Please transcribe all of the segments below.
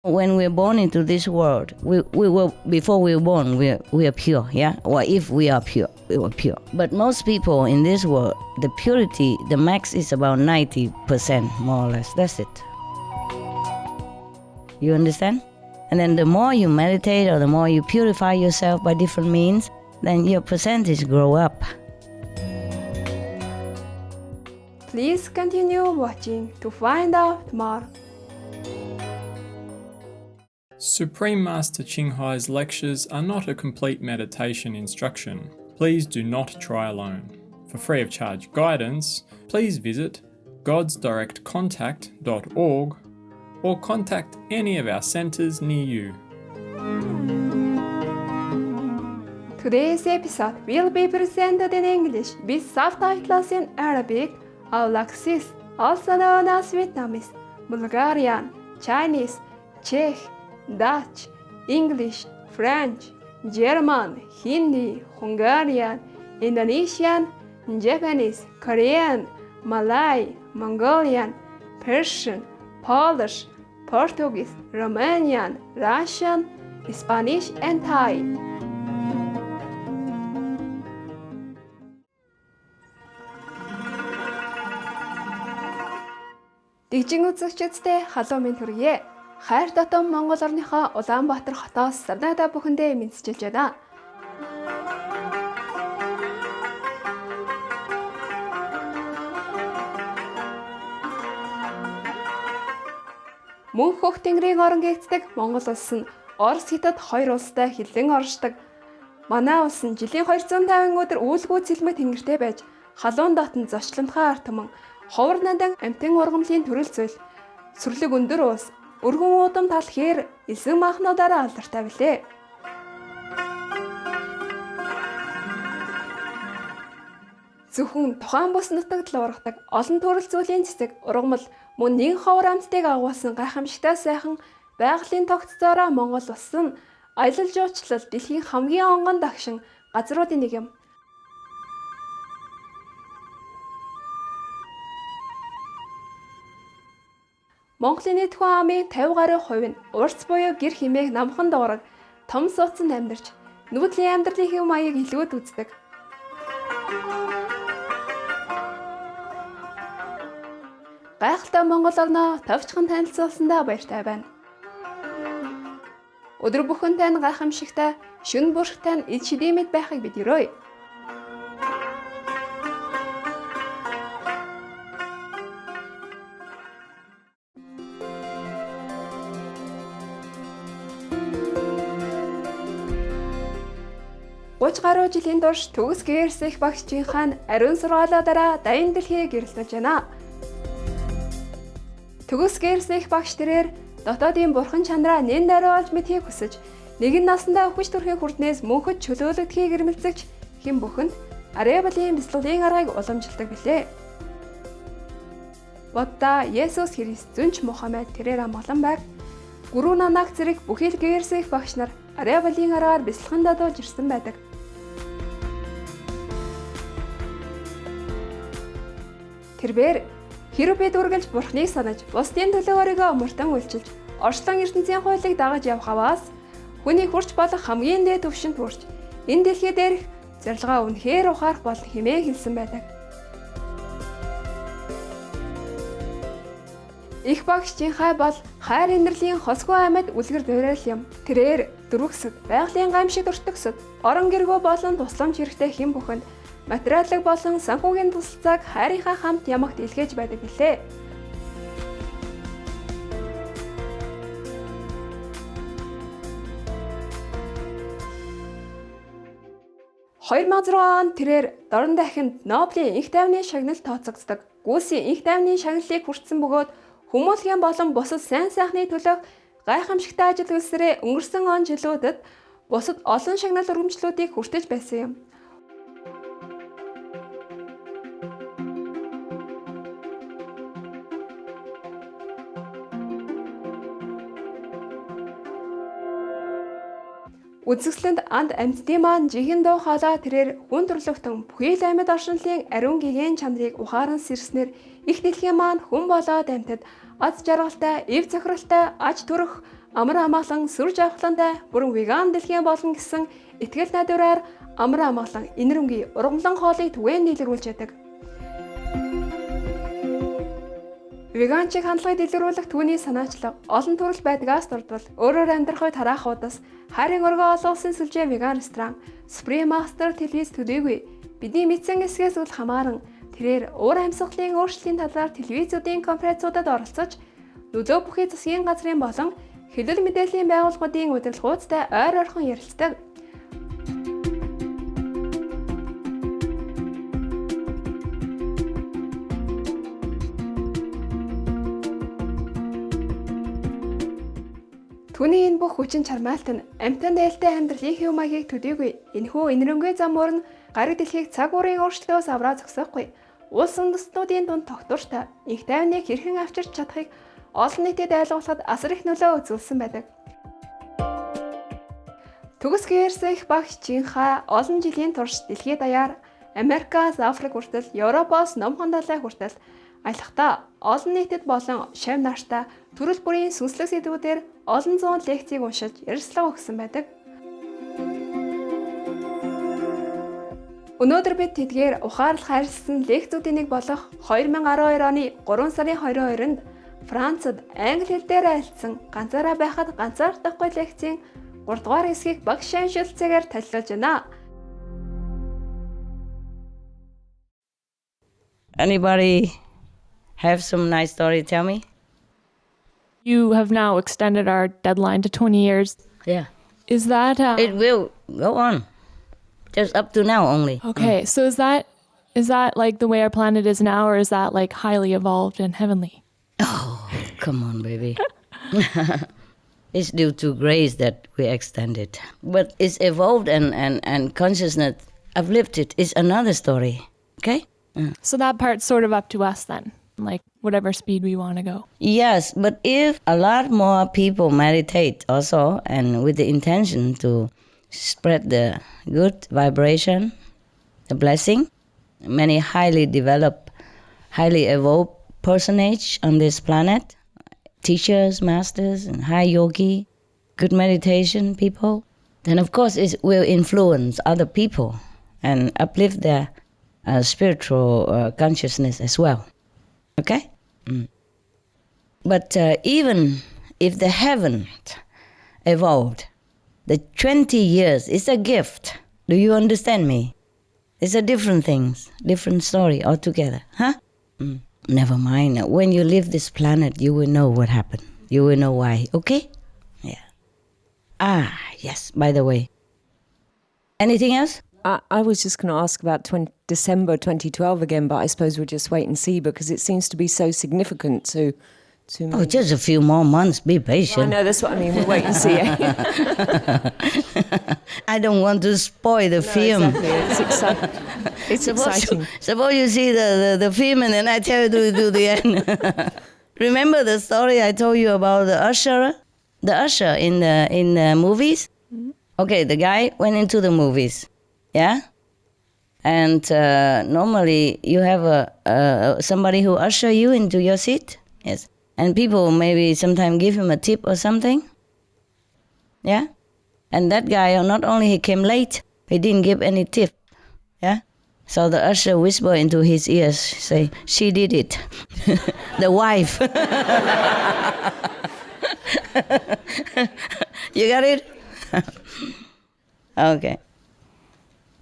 When we're born into this world, we were, before we were born, we are pure, yeah? Or if we are pure, we were pure. But most people in this world, the purity, the max is about 90%, more or less. That's it. You understand? And then the more you meditate or the more you purify yourself by different means, then your percentage grow up. Please continue watching to find out more. Supreme Master Ching Hai's lectures are not a complete meditation instruction. Please do not try alone. For free of charge guidance, please visit godsdirectcontact.org or contact any of our centers near you. Today's episode will be presented in English with subtitles in Arabic, Aulacese, also known as Vietnamese, Bulgarian, Chinese, Czech, Dutch, English, French, German, Hindi, Hungarian, Indonesian, Japanese, Korean, Malay, Mongolian, Persian, Polish, Portuguese, Romanian, Russian, Spanish, and Thai. Дижин үзэгчдтэй халуун минь хүргэе. Хайр татам Монгол орныхоо Улаанбаатар хотоос сарнада бүхэндээ мэдчилж байна. Мөн хөх тэнгэрийн орон гэгддэг Монгол улс нь Орос хятад хоёр улстай хилэн оршдог. Манай улс нь жилийн 250 өдөр үүлгүү цэлмэг тэнгэртэй байж халуун дотн зочлонтхоо арт түмэн ховор надан амтэн ургамлын төрөл зүйл сүрлэг өндөр улс өргөн удам тал хээр эсэг махнуудаараа алдартай билээ. Зөвхөн тухайн бус нутагт л ургадаг олон төрөл зүйлийн цэцэг ургамал мөн нэг ховор амттайг агуулсан гайхамшигтай сайхан байгалийн тогтцоороо Монгол улс нь аялал жуулчлал дэлхийн хамгийн онгон дагшин газруудын нэг юм. Монголын нийт хүн амын 50 гаруй хувь нь урц буюу гэр хэмээх намхан дуураг том суудсанд амьдарч нүүдлийн амьдралын хэв маяг илгүүд үздэг. Гайхалтай Монгол орноо товчхон танилцуулсандаа баяртай байна. Өдөр бүхэн тань гайхамшигтай, шүн бүрхтэй эд шидэмэд байхыг бид өрөөе. Гаруй жилийн турш төгс гээрсэх багшийнхаа ариун сургаалаараа дайны дэлхийг гэрэлтэж байна. Төгс гээрсэх багш тэрээр дотоодын бурхан чанараа нэн даруйлж мэдхийг хүсэж нэгэн насандаа хүч төрхийн хүрднээс мөнхөд чөлөөлөгдөхийг эрмэлзэгч хэн бүхэнд Араблийн бяцлаглалын аргыг уламжилдаг билээ. Будда, Есүс Христ, Зүнч Мухаммед тэрээр амгалан байг Гуру Нанак зэрэг бүхий л гээрсэх багш нар Араблийн аргаар бяцлаган дадуулж ирсэн байдаг. Тэрээр хэрэв бид үргэлж бурхныг санаж, бусдын төлөө өөрийгөө мөртөн үйлчилж, орчлон ертөнцийн хуулийг дагаж явах аваас хүний хүрч болох хамгийн дээд түвшинд хүрч, энэ дэлхий дээрх зорилгоо үнэхээр ухаарах бол хэмээн хэлсэн байдаг. Их багш Чинхай бол хайр инэрлийн хосгүй амьд үлгэр дуурай юм. Тэрээр дөрвөсөд, байгалийн гамшиг өртөгсөд, орон гэргөө болон тусламж хэрэгтэй хэн бүхэнд материалыг болон санхүүгийн тусалцааг хайрынхаа хамт ямагт илгээж байдаг билээ. (2006) онд тэрээр дорн дахинд Нобелийн энх тайвны шагналд тооцогддог. Гүйсийн энх тайвны шагналыг хүртсэн бөгөөд хүмүүлгийн болон бусад сайн сайхны төлөөх гайхамшигтай ажил үйлсээрээ өнгөрсөн он жилүүдэд бусад олон шагнал өргөмжлүүдийг хүртэж байсан юм. Үзэсгэлэнд анд амьтдын маань жихэн дуу хоолой тэрээр хүн төрлөختөн бүхий л амьд оршинлын ариун гэгээн чанарыг ухаан сэрснээр их дэлхийн маань хүн болоод амьтад аз жаргалтай, эв цохиролтой, аж төрөх, амар амгалан сүр жавхлантай бүрэн веган дэлхийн болно гэсэн итгэл найдвараар амар амгалан инэрэнгийн ургамлан хоолыг түгээн нийлэрүүлж яадаг. Веганчиг хандлагыг дэлгэрүүлэх түүний санаачлаг олон төрөл байдгаас дурдвал өөрөөр амьдрах үед тараахуудаас хайрын өргөө олон улсын сүлжээ веган ресторан Supreme Master телевиз төдийгүй бидний мэдсэн эсгээс үл хамааран тэрээр уур амьсгалын өөрчлөлийн талаар телевизүүдийн конференцуудад оролцож нөлөө бүхий засгийн газрын болон хэлэл мэдээллийн байгууллагуудын удирдлагуудтай ойр орхон ярилцдаг. Түүний энэ бүх хүчин чармаалт нь амьтан дээлтэй амьдралын хэв маягийг төдийгүй энэхүү инэрэнгүй зам мөр нь гариг дэлхийг цаг уурын өөрчлөлтөөс авраа зогсоохгүй. Улс үндэстнүүдийн дунд тогтвортой их тайвныг хэрхэн авчирч чадахыг олон нийтэд ойлгуулахад асар их нөлөө үзүүлсэн байдаг. Төгс гэрсэх багш Чинхай олон жилийн турш дэлхийд даяар Америкаас Африк хүртэл, Европоос Номхон далай хүртэл аялахдаа олон нийтэд болон шав нааштай төрөл бүрийн сүнслэг сэдвүүдээр олон зуун лекцийг уншиж ярилцлага өгсөн байдаг. Өнөөдөр бид тэдгээр ухаарлах харилцсан лекцүүдийн нэг болох 2012 оны 3 сарын 22-нд Францад англи хэл дээр айлцсан ганцаараа байхад ганцаардахгүй лекцийн 3 дугаар хэсгийг багш шаншилцаагаар танилцуулж байна. Anybody have some nice story to tell me? You have now extended our deadline to 20 years. Yeah. Is that... It will go on. Just up to now only. Okay, so is that like the way our planet is now, or is that like highly evolved and heavenly? Oh, come on, baby. It's due to grace that we extend it. But it's evolved and consciousness uplifted is another story. Okay? So that part's sort of up to us then, like whatever speed we want to go. Yes, but if a lot more people meditate also, and with the intention to spread the good vibration, the blessing, many highly developed, highly evolved personage on this planet, teachers, masters, and high yogi, good meditation people, then of course it will influence other people and uplift their spiritual consciousness as well. Okay? But even if they haven't evolved, the 20 years is a gift. Do you understand me? It's a different things, different story altogether. Huh? Never mind. When you leave this planet, you will know what happened. You will know why. Okay? Yeah. Yes, by the way. Anything else? I was just going to ask about December 2012 again, but I suppose we'll just wait and see because it seems to be so significant to me. Oh, just a few more months. Be patient. I know, that's what I mean. We'll wait and see. I don't want to spoil the film. Exactly. It's exciting. It's exciting. Suppose you see the film and then I tell you to do the end. Remember the story I told you about the usher? The usher in the movies? Mm-hmm. Okay, the guy went into the movies. Yeah? And normally you have somebody who usher you into your seat. Yes. And people maybe sometimes give him a tip or something. Yeah? And that guy, not only he came late, he didn't give any tip. Yeah? So the usher whispered into his ears, say, she did it. The wife. You got it? Okay.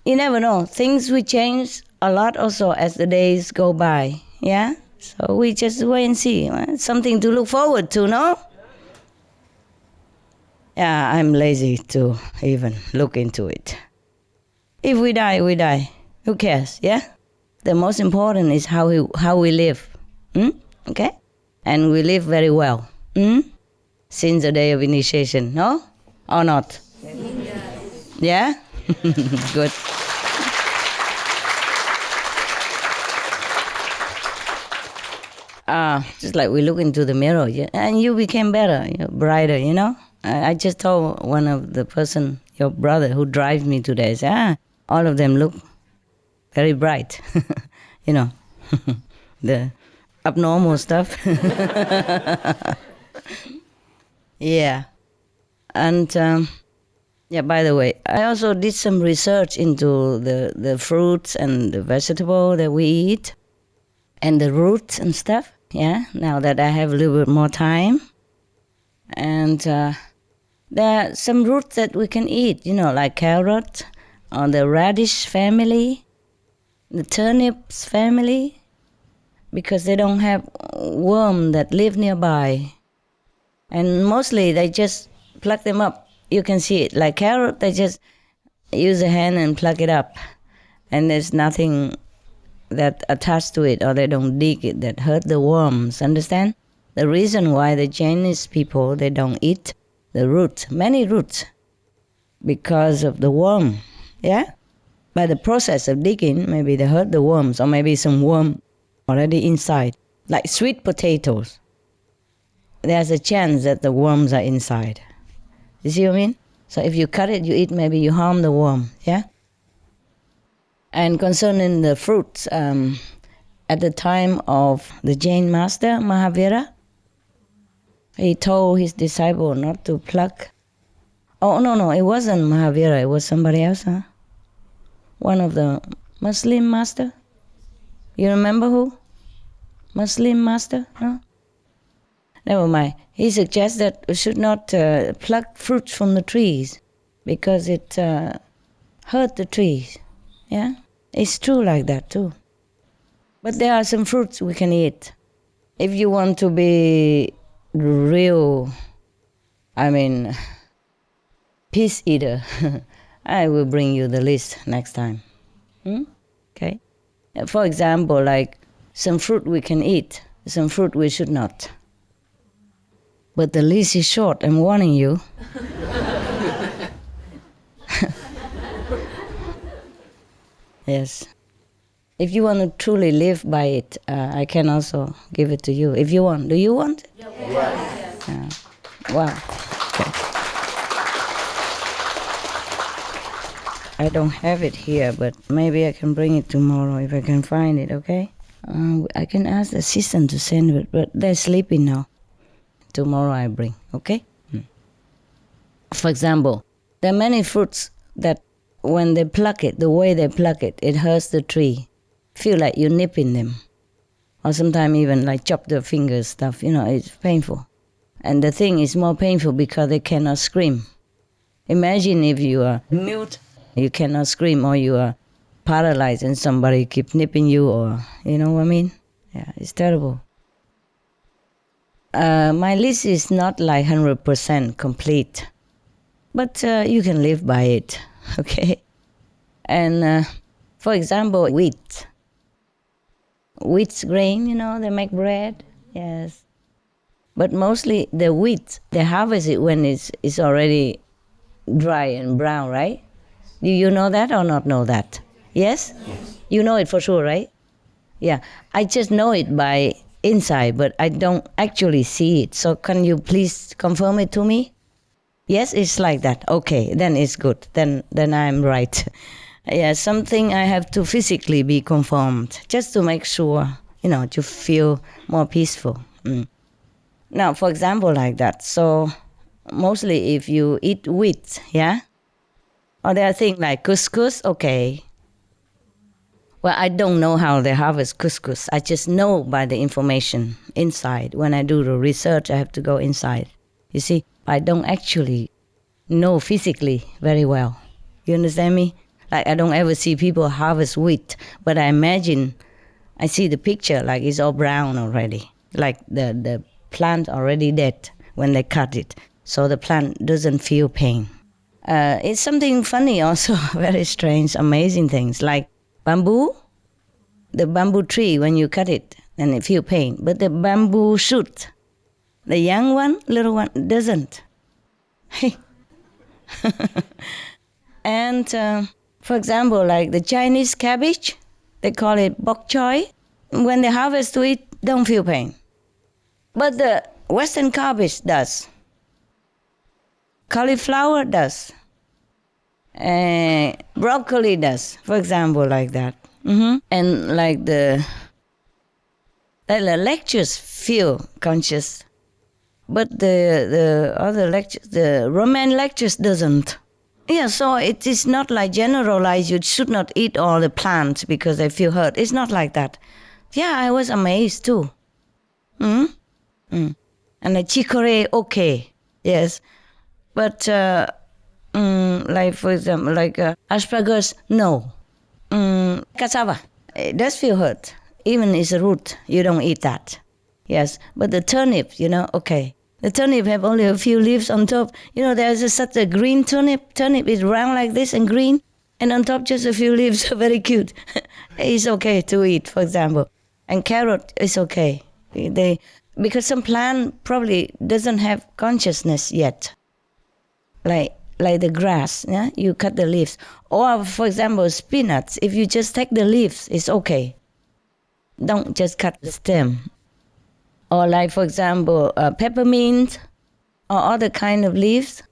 You never know. Things will change a lot also as the days go by. Yeah? So we just wait and see. Something to look forward to, no? Yeah, I'm lazy to even look into it. If we die, we die. Who cares, yeah? The most important is how we live. Okay? And we live very well. Since the day of initiation, no? Or not? Yeah? Good. Just like we look into the mirror, yeah? And you became better, brighter, you know? I just told one of the person, your brother, who drives me today, say, all of them look very bright. You know, the abnormal stuff. Yeah. And by the way, I also did some research into the fruits and the vegetable that we eat and the roots and stuff. Yeah, now that I have a little bit more time. And there are some roots that we can eat, like carrot or the radish family, the turnips family, because they don't have worms that live nearby. And mostly they just pluck them up. You can see it. Like carrot, they just use a hand and pluck it up. And there's nothing that attached to it, or they don't dig it, that hurt the worms. Understand? The reason why the Chinese people, they don't eat the roots, many roots, because of the worm. Yeah? By the process of digging, maybe they hurt the worms, or maybe some worm already inside. Like sweet potatoes. There's a chance that the worms are inside. You see what I mean? So if you cut it, you eat, maybe you harm the worm. Yeah? And concerning the fruits, at the time of the Jain master, Mahavira, he told his disciple not to pluck. Oh, no, it wasn't Mahavira, it was somebody else, huh? One of the Muslim master. You remember who? Muslim master? No? Never mind. He suggests that we should not pluck fruits from the trees because it hurt the trees. Yeah? It's true like that too. But there are some fruits we can eat. If you want to be real, peace eater, I will bring you the list next time. Okay? For example, like some fruit we can eat, some fruit we should not. But the list is short, I'm warning you. Yes. If you want to truly live by it, I can also give it to you. If you want. Do you want? Yes. Wow. Okay. I don't have it here, but maybe I can bring it tomorrow if I can find it, okay? I can ask the assistant to send it, but they're sleeping now. Tomorrow I bring, okay? For example, there are many fruits that when they pluck it, the way they pluck it, it hurts the tree. Feel like you're nipping them. Or sometimes even like chop their fingers stuff, it's painful. And the thing is more painful because they cannot scream. Imagine if you are mute, you cannot scream, or you are paralyzed and somebody keep nipping you, or, you know what I mean? Yeah, it's terrible. My list is not like 100% complete, but you can live by it, okay? And for example, wheat. Wheat's grain, they make bread, yes. But mostly the wheat, they harvest it when it's already dry and brown, right? Do you know that or not know that? Yes? Yes. You know it for sure, right? Yeah. I just know it by inside, but I don't actually see it. So can you please confirm it to me? Yes, it's like that. Okay, then it's good. Then I'm right. Yeah, something I have to physically be confirmed, just to make sure, to feel more peaceful. Now, for example, like that. So mostly if you eat wheat, yeah? Or there are things like couscous, okay. Well, I don't know how they harvest couscous. I just know by the information inside. When I do the research, I have to go inside. You see, I don't actually know physically very well. You understand me? Like I don't ever see people harvest wheat, but I imagine, I see the picture like it's all brown already. Like the plant already dead when they cut it. So the plant doesn't feel pain. It's something funny also, very strange, amazing things. Like bamboo, the bamboo tree, when you cut it, then it feel pain. But the bamboo shoot, the young one, little one, doesn't. Hey. And for example, like the Chinese cabbage, they call it bok choy. When they harvest to it, don't feel pain. But the Western cabbage does. Cauliflower does. Broccoli does, for example, like that. And like the lectures feel conscious, But the other lectures, the Roman lectures doesn't. Yeah, so it is not like generalized, you should not eat all the plants because they feel hurt. It's not like that. Yeah, I was amazed too. And the chicory, okay, yes. But like, for example, like asparagus, no. Cassava, it does feel hurt. Even it's a root, you don't eat that. Yes, but the turnip, okay. The turnip have only a few leaves on top. There's such a green turnip. Turnip is round like this and green. And on top just a few leaves, very cute. It's okay to eat, for example. And carrot is okay. Because some plant probably doesn't have consciousness yet. Like the grass, yeah? You cut the leaves. Or, for example, spinach. If you just take the leaves, it's okay. Don't just cut the stem. Or like, for example, peppermint or other kind of leaves.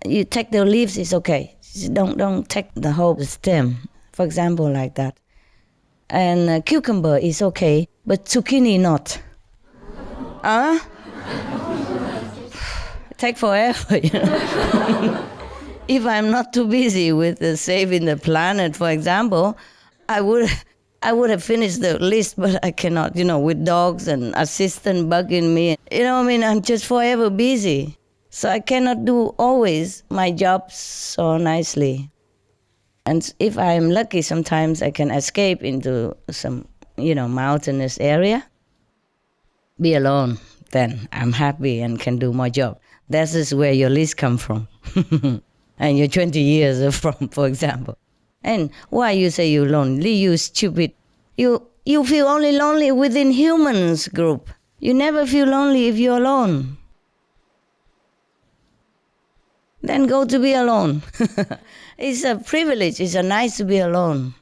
You take the leaves, it's okay. Don't take the whole stem, for example, like that. And cucumber is okay, but zucchini not. Take forever, If I'm not too busy with saving the planet, for example, I would have finished the list, but I cannot, with dogs and assistant bugging me. I'm just forever busy. So I cannot do always my job so nicely. And if I'm lucky, sometimes I can escape into some, mountainous area. Be alone, then I'm happy and can do my job. That is where your list come from. And you're 20 years from, for example. And why you say you're lonely? You stupid. You feel only lonely within humans group. You never feel lonely if you're alone. Then go to be alone. It's a privilege. It's nice to be alone.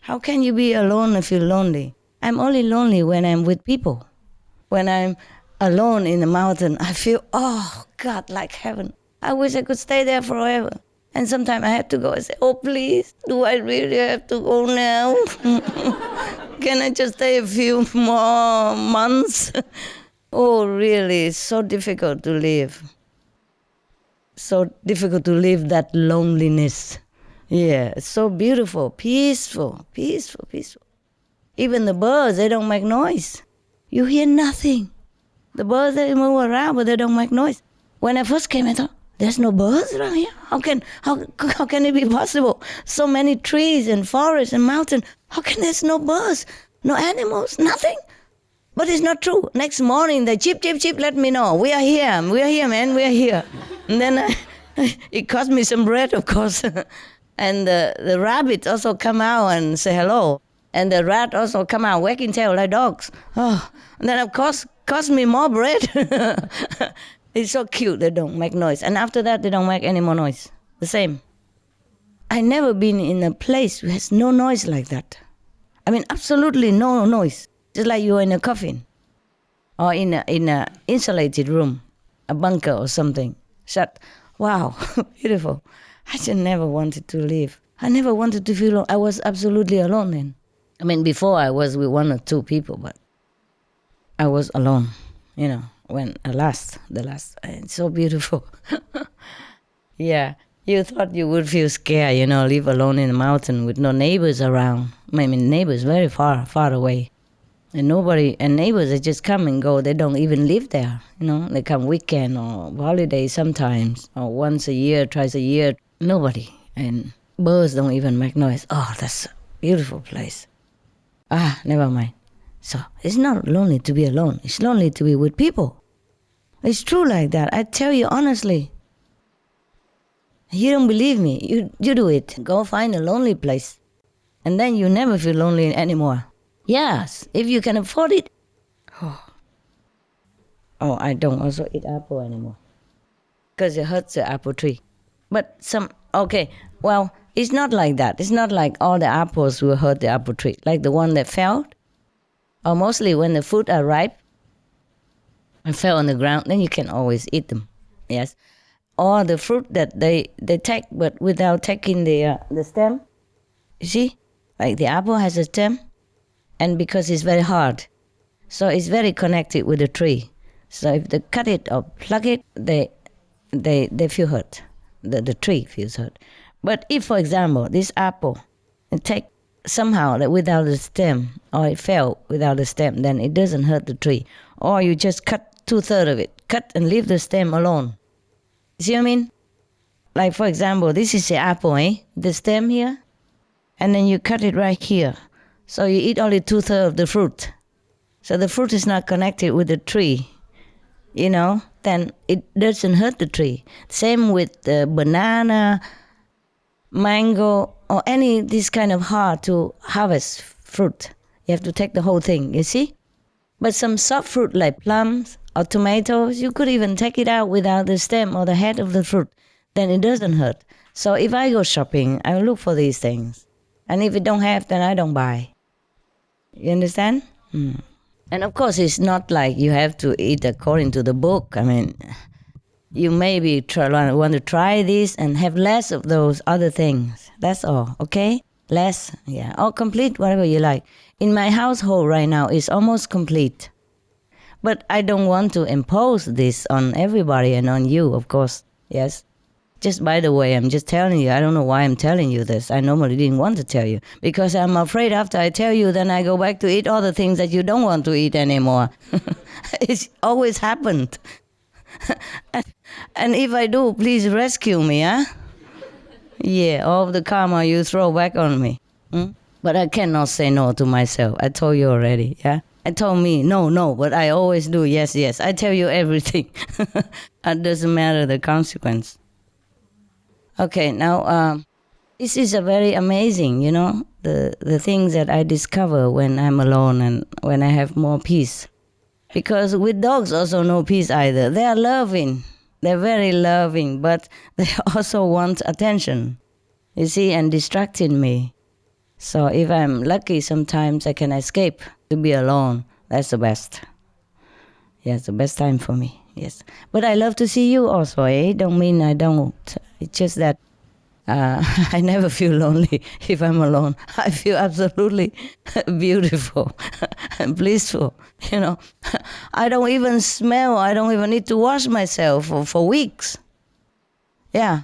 How can you be alone and feel lonely? I'm only lonely when I'm with people. When I'm alone in the mountain, I feel, oh, God, like heaven. I wish I could stay there forever. And sometimes I have to go and say, oh, please, do I really have to go now? Can I just stay a few more months? Oh, really, it's so difficult to live. So difficult to live that loneliness. Yeah, it's so beautiful, peaceful. Even the birds, they don't make noise. You hear nothing. The birds, they move around, but they don't make noise. When I first came, I thought, there's no birds around here? How can it be possible? So many trees and forests and mountains. How can there's no birds, no animals, nothing? But it's not true. Next morning, they chip, let me know. We are here, man, we are here. And then it cost me some bread, of course. And the rabbits also come out and say hello. And the rat also come out wagging tail like dogs. Oh, and then, of course, cost me more bread. It's so cute, they don't make noise. And after that, they don't make any more noise. The same. I never been in a place where has no noise like that. I mean, absolutely no noise. Just like you're in a coffin. Or in a insulated room. A bunker or something. Shut. Wow, beautiful. I just never wanted to leave. I never wanted to feel alone. I was absolutely alone then. I mean, before I was with one or two people, but I was alone, when the last, it's so beautiful. Yeah, you thought you would feel scared, live alone in the mountain with no neighbors around. I mean, neighbors very far away. And neighbors, they just come and go. They don't even live there, They come weekend or holiday sometimes, or once a year, twice a year. Nobody. And birds don't even make noise. Oh, that's a beautiful place. Never mind. So it's not lonely to be alone. It's lonely to be with people. It's true like that. I tell you honestly. You don't believe me. You do it. Go find a lonely place. And then you never feel lonely anymore. Yes, if you can afford it. Oh, I don't also eat apple anymore. Because it hurts the apple tree. But it's not like that. It's not like all the apples will hurt the apple tree. Like the one that fell. Or mostly when the fruit are ripe and fell on the ground, then you can always eat them. Yes. Or the fruit that they take, but without taking the stem. You see? Like the apple has a stem. And because it's very hard. So it's very connected with the tree. So if they cut it or pluck it, they feel hurt. The tree feels hurt. But if, for example, this apple, it take somehow that without the stem, or it fell without the stem, then it doesn't hurt the tree. Or you just cut 2/3 of it, cut and leave the stem alone. See what I mean? Like, for example, this is the apple, the stem here, and then you cut it right here. So you eat only 2/3 of the fruit. So the fruit is not connected with the tree, then it doesn't hurt the tree. Same with the banana, mango, or any this kind of hard to harvest fruit. You have to take the whole thing, you see? But some soft fruit like plums or tomatoes, you could even take it out without the stem or the head of the fruit. Then it doesn't hurt. So if I go shopping, I look for these things. And if it don't have, then I don't buy. You understand? And of course, it's not like you have to eat according to the book. I mean, you maybe want to try this and have less of those other things. That's all, okay? Less, yeah. Or complete, whatever you like. In my household right now, it's almost complete. But I don't want to impose this on everybody and on you, of course, yes? Just by the way, I'm just telling you. I don't know why I'm telling you this. I normally didn't want to tell you. Because I'm afraid after I tell you, then I go back to eat all the things that you don't want to eat anymore. It's always happened. And if I do, please rescue me, huh? Yeah, all of the karma you throw back on me. But I cannot say no to myself. I told you already, yeah? I told me, no, but I always do yes. I tell you everything. It doesn't matter the consequence. Okay, now, this is a very amazing, the things that I discover when I'm alone and when I have more peace. Because with dogs also no peace either. They are loving. They're very loving, but they also want attention, you see, and distracting me. So if I'm lucky, sometimes I can escape to be alone. That's the best. Yes, the best time for me, yes. But I love to see you also, Don't mean I don't. It's just that I never feel lonely if I'm alone. I feel absolutely beautiful and blissful, I don't even smell. I don't even need to wash myself for weeks. Yeah.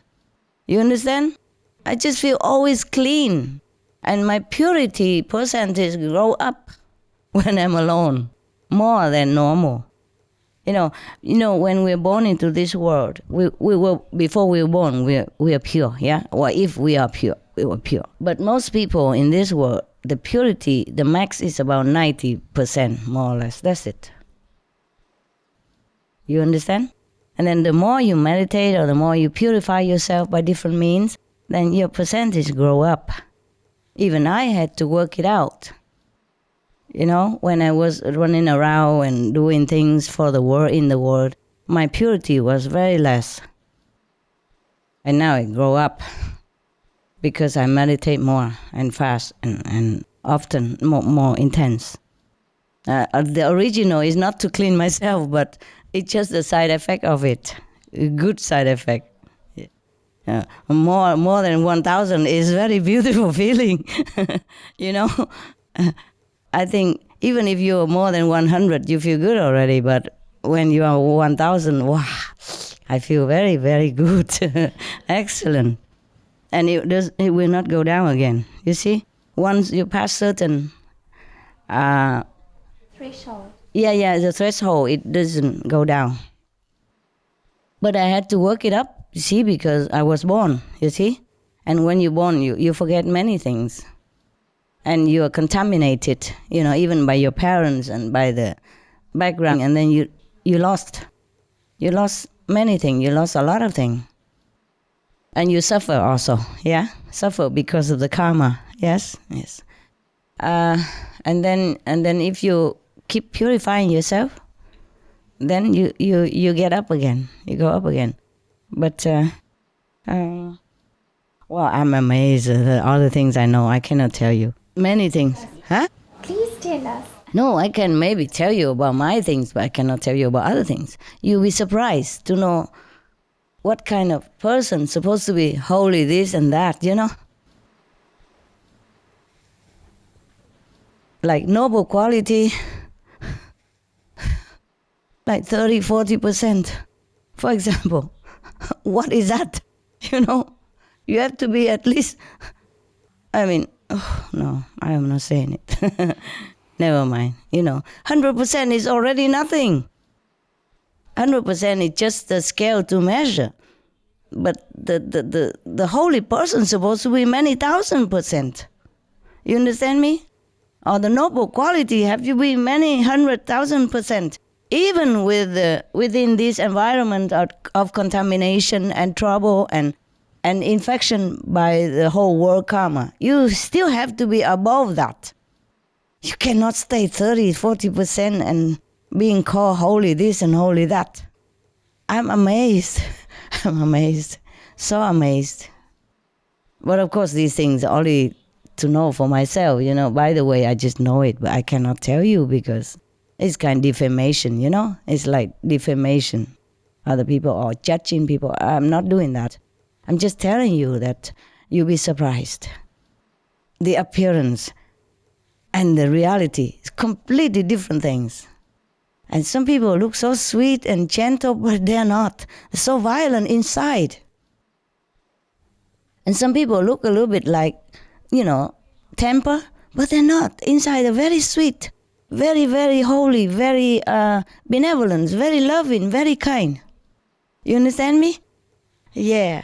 You understand? I just feel always clean. And my purity percentage grow up when I'm alone, more than normal. When we're born into this world, we were before we were born, we are pure, yeah? Or if we are pure, we were pure. But most people in this world, the purity, the max is about 90%, more or less. That's it. You understand? And then the more you meditate or the more you purify yourself by different means, then your percentage grow up. Even I had to work it out. When I was running around and doing things for the world, in the world, my purity was very less. And now it grew up because I meditate more and fast and often more intense. The original is not to clean myself, but it's just the side effect of it, a good side effect. More than 1,000 is very beautiful feeling, I think even if you're more than 100, you feel good already. But when you are 1,000, wow, I feel very, very good. Excellent. And it will not go down again. You see? Once you pass certain... Threshold. Yeah, the threshold, it doesn't go down. But I had to work it up, you see, because I was born, you see? And when you're born, you forget many things. And you are contaminated, even by your parents and by the background. And then you lost. You lost many things. You lost a lot of things. And you suffer also, yeah? Suffer because of the karma, yes. And then if you keep purifying yourself, then you get up again. You go up again. But, I'm amazed at all the things I know. I cannot tell you. Many things. Huh? Please tell us. No, I can maybe tell you about my things, but I cannot tell you about other things. You'll be surprised to know what kind of person supposed to be holy, this and that, Like noble quality. like 30, 40%. For example, what is that? You have to be at least, no, I am not saying it. Never mind, 100% is already nothing. 100% is just the scale to measure. But the holy person is supposed to be many thousand%. You understand me? Or the noble quality have to be many 100,000%. Even within this environment of contamination and trouble and infection by the whole world karma, you still have to be above that. You cannot stay 30, 40% and being called holy this and holy that. I'm amazed. I'm amazed. So amazed. But of course, these things are only to know for myself, By the way, I just know it, but I cannot tell you because it's kind of defamation, It's like defamation. Other people are judging people. I'm not doing that. I'm just telling you that you'll be surprised. The appearance and the reality is completely different things. And some people look so sweet and gentle, but they're not. They're so violent inside. And some people look a little bit like, temper, but they're not. Inside they're very sweet, very, very holy, very benevolent, very loving, very kind. You understand me? Yeah.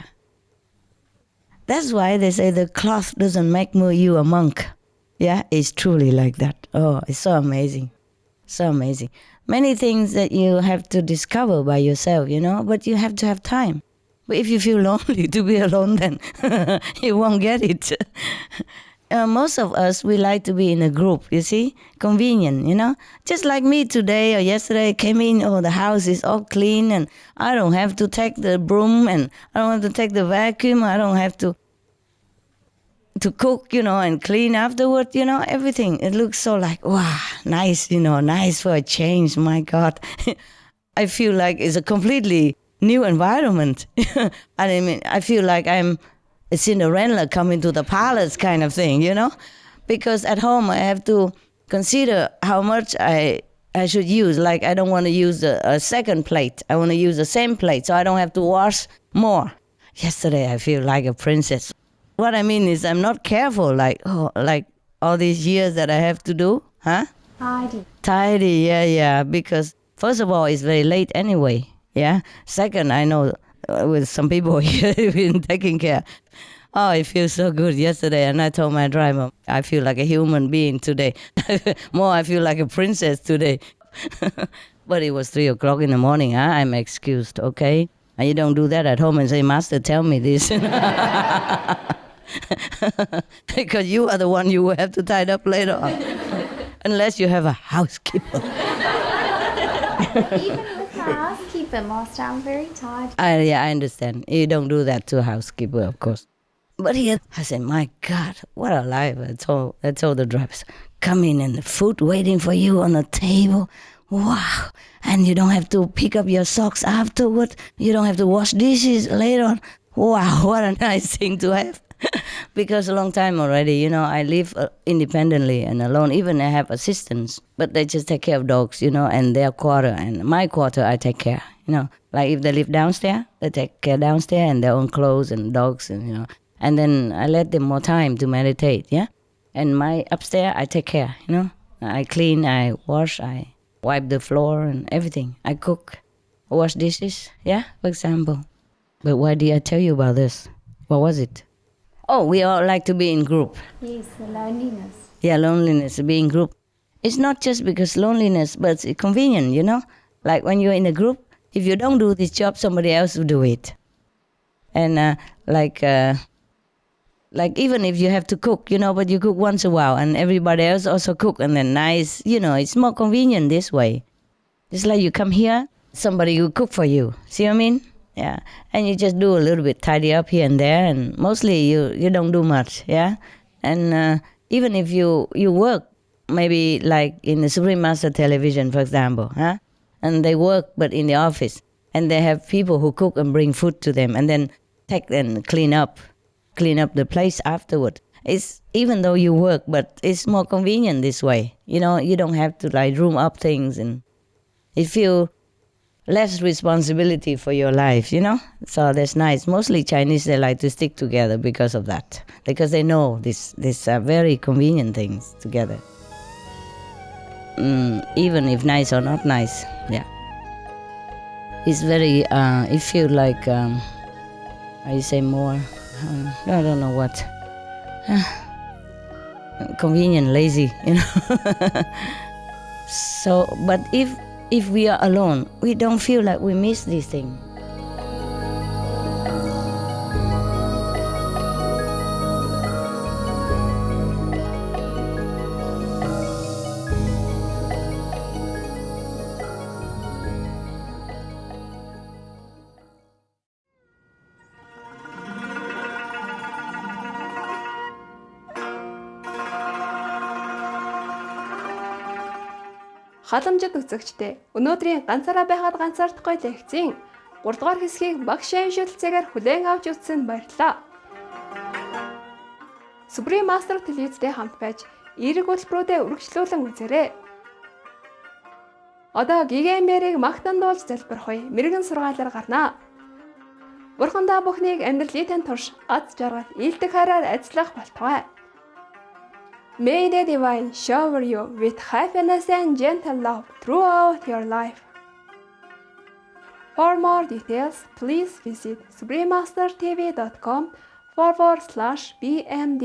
That's why they say the cloth doesn't make you a monk. Yeah, it's truly like that. Oh, it's so amazing. So amazing. Many things that you have to discover by yourself, but you have to have time. But if you feel lonely to be alone, then you won't get it. Most of us, we like to be in a group, you see? Convenient, Just like me today or yesterday, I came in, the house is all clean and I don't have to take the broom and I don't have to take the vacuum. I don't have to cook, and clean afterward, everything. It looks so like, wow, nice, nice for a change. My God. I feel like it's a completely new environment. I feel like I'm a Cinderella coming to the palace kind of thing, Because at home I have to consider how much I should use. Like I don't want to use a second plate. I want to use the same plate so I don't have to wash more. Yesterday I feel like a princess. What I mean is I'm not careful like all these years that I have to do, huh? Tidy, yeah, because first of all, it's very late anyway, yeah? Second, I know with some people here, they've been taking care. Oh, it feels so good yesterday, and I told my driver, I feel like a human being today. More, I feel like a princess today. But it was 3 o'clock in the morning, huh? I'm excused, okay? And you don't do that at home and say, Master, tell me this. Because you are the one you will have to tie it up later on. Unless you have a housekeeper. Even with a housekeeper, Master, I'm very tired. I understand. You don't do that to a housekeeper, of course. But here, I said, my God, what a life. I told the drivers, come in and the food waiting for you on the table. Wow. And you don't have to pick up your socks afterward. You don't have to wash dishes later on. Wow, what a nice thing to have. Because a long time already, I live independently and alone. Even I have assistants, but they just take care of dogs, and their quarter. And my quarter, I take care, Like if they live downstairs, they take care downstairs and their own clothes and dogs, and, And then I let them more time to meditate, yeah? And my upstairs, I take care, I clean, I wash, I wipe the floor and everything. I cook, wash dishes, yeah, for example. But why did I tell you about this? What was it? Oh, we all like to be in group. Yes, the loneliness. Yeah, loneliness, being in group. It's not just because loneliness, but it's convenient, Like when you're in a group, if you don't do this job, somebody else will do it. And like even if you have to cook, but you cook once a while and everybody else also cook and then nice, it's more convenient this way. It's like you come here, somebody will cook for you. See what I mean? Yeah, and you just do a little bit, tidy up here and there, and mostly you don't do much, yeah? And even if you work, maybe like in the Supreme Master Television, for example, huh? And they work, but in the office, and they have people who cook and bring food to them, and then take and clean up the place afterward. It's even though you work, but it's more convenient this way. You don't have to like room up things, and it feel less responsibility for your life, you know? So that's nice. Mostly Chinese, they like to stick together because of that, because they know these very convenient things together. Even if nice or not nice, yeah. It's very, it feels like, I say more, I don't know what. Convenient, lazy, you know. So, but if we are alone, we don't feel like we miss this thing. Халамжид үзэгчдээ өнөөдрийн ганцаараа байхад ганцаардахгүй лекцийн 3 дугаар хэсгийг багш шийдэлцээгээр хүлээн авч үзсэн баярлалаа. Supreme Master телевизтэй хамт байж эерэг хөтөлбөрүүдэд үргэлжлүүлэн үзээрэй. Одоо гигэмбэрийг магтандуулж залбирхуй мэрэгэн сургаалаар гарнаа. Бурхандаа бүхнийг амьдралын тань турш аз жаргал ийдэг хараар ажиллах болтугай. May the Divine shower you with happiness and gentle love throughout your life. For more details, please visit suprememastertv.com/BMD.